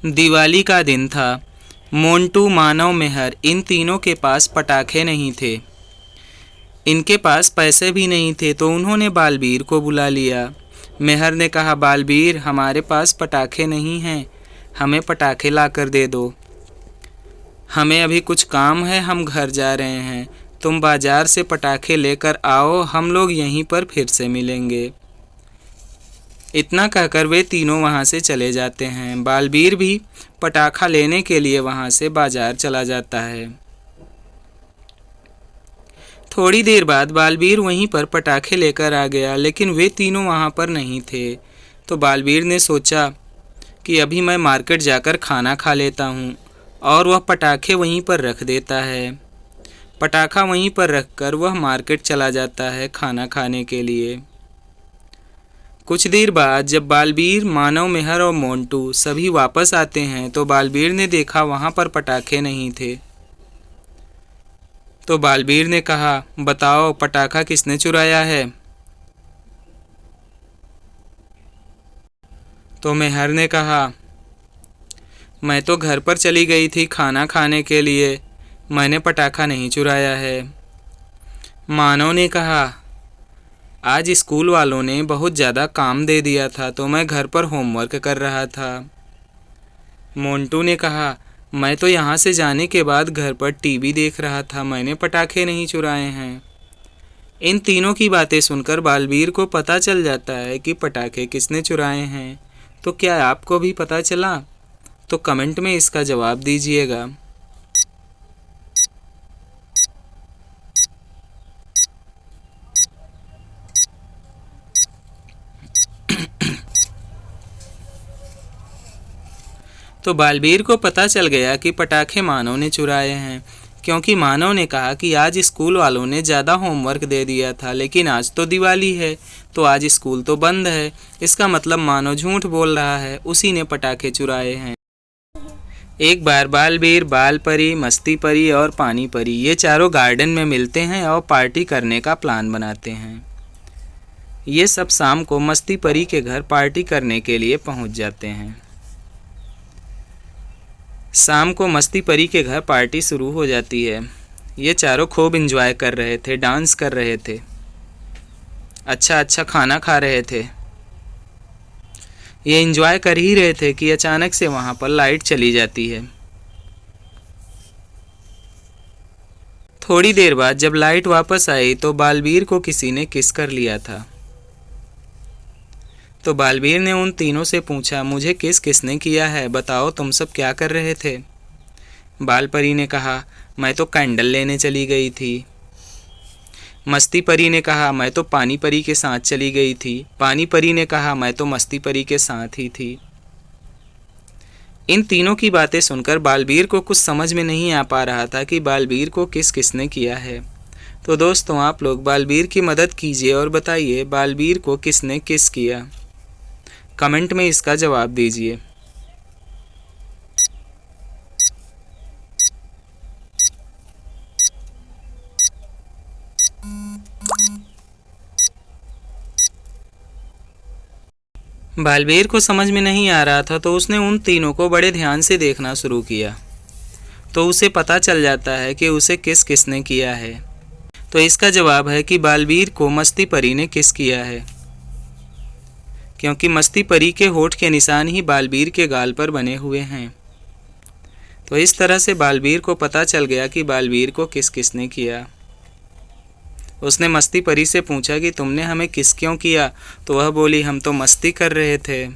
दिवाली का दिन था। मोंटू, मानव, मेहर इन तीनों के पास पटाखे नहीं थे। इनके पास पैसे भी नहीं थे, तो उन्होंने बालवीर को बुला लिया। मेहर ने कहा, बालवीर, हमारे पास पटाखे नहीं हैं, हमें पटाखे ला कर दे दो। हमें अभी कुछ काम है, हम घर जा रहे हैं। तुम बाजार से पटाखे लेकर आओ, हम लोग यहीं पर फिर से मिलेंगे। इतना कहकर वे तीनों वहाँ से चले जाते हैं। बालवीर भी पटाखा लेने के लिए वहाँ से बाजार चला जाता है। थोड़ी देर बाद बालवीर वहीं पर पटाखे लेकर आ गया, लेकिन वे तीनों वहाँ पर नहीं थे। तो बालवीर ने सोचा कि अभी मैं मार्केट जाकर खाना खा लेता हूँ, और वह पटाखे वहीं पर रख देता है। पटाखा वहीं पर रखकर वह मार्केट चला जाता है खाना खाने के लिए। कुछ देर बाद जब बालवीर, मानव, मेहर और मोंटू सभी वापस आते हैं, तो बालवीर ने देखा वहाँ पर पटाखे नहीं थे। तो बालवीर ने कहा, बताओ पटाखा किसने चुराया है? तो मेहर ने कहा, मैं तो घर पर चली गई थी खाना खाने के लिए, मैंने पटाखा नहीं चुराया है। मानव ने कहा, आज स्कूल वालों ने बहुत ज़्यादा काम दे दिया था, तो मैं घर पर होमवर्क कर रहा था। मोंटू ने कहा, मैं तो यहाँ से जाने के बाद घर पर टीवी देख रहा था, मैंने पटाखे नहीं चुराए हैं। इन तीनों की बातें सुनकर बालवीर को पता चल जाता है कि पटाखे किसने चुराए हैं। तो क्या आपको भी पता चला? तो कमेंट में इसका जवाब दीजिएगा। तो बालवीर को पता चल गया कि पटाखे मानव ने चुराए हैं, क्योंकि मानव ने कहा कि आज स्कूल वालों ने ज़्यादा होमवर्क दे दिया था, लेकिन आज तो दिवाली है, तो आज स्कूल तो बंद है। इसका मतलब मानव झूठ बोल रहा है, उसी ने पटाखे चुराए हैं। एक बार बालवीर, बाल परी, मस्ती परी और पानी परी ये चारों गार्डन में मिलते हैं और पार्टी करने का प्लान बनाते हैं। ये सब शाम को मस्ती परी के घर पार्टी करने के लिए पहुंच जाते हैं। शाम को मस्ती परी के घर पार्टी शुरू हो जाती है। ये चारों खूब एंजॉय कर रहे थे, डांस कर रहे थे, अच्छा खाना खा रहे थे। ये एंजॉय कर ही रहे थे कि अचानक से वहाँ पर लाइट चली जाती है। थोड़ी देर बाद जब लाइट वापस आई तो बालवीर को किसी ने किस कर लिया था। तो बालवीर ने उन तीनों से पूछा, मुझे किस किसने किया है, बताओ तुम सब क्या कर रहे थे? बाल परी ने कहा, मैं तो कैंडल लेने चली गई थी। मस्ती परी ने कहा, मैं तो पानी परी के साथ चली गई थी। पानी परी ने कहा, मैं तो मस्ती परी के साथ ही थी। इन तीनों की बातें सुनकर बालवीर को कुछ समझ में नहीं आ पा रहा था कि बालवीर को किस किसने किया है। तो दोस्तों, आप लोग बालवीर की मदद कीजिए और बताइए बालवीर को किसने किस किया। कमेंट में इसका जवाब दीजिए। बालवीर को समझ में नहीं आ रहा था, तो उसने उन तीनों को बड़े ध्यान से देखना शुरू किया। तो उसे पता चल जाता है कि उसे किस किसने किया है। तो इसका जवाब है कि बालवीर को मस्ती परी ने किस किया है, क्योंकि मस्ती परी के होठ के निशान ही बालवीर के गाल पर बने हुए हैं। तो इस तरह से बालवीर को पता चल गया कि बालवीर को किस किसने किया। उसने मस्ती परी से पूछा कि तुमने हमें किस क्यों किया? तो वह बोली, हम तो मस्ती कर रहे थे।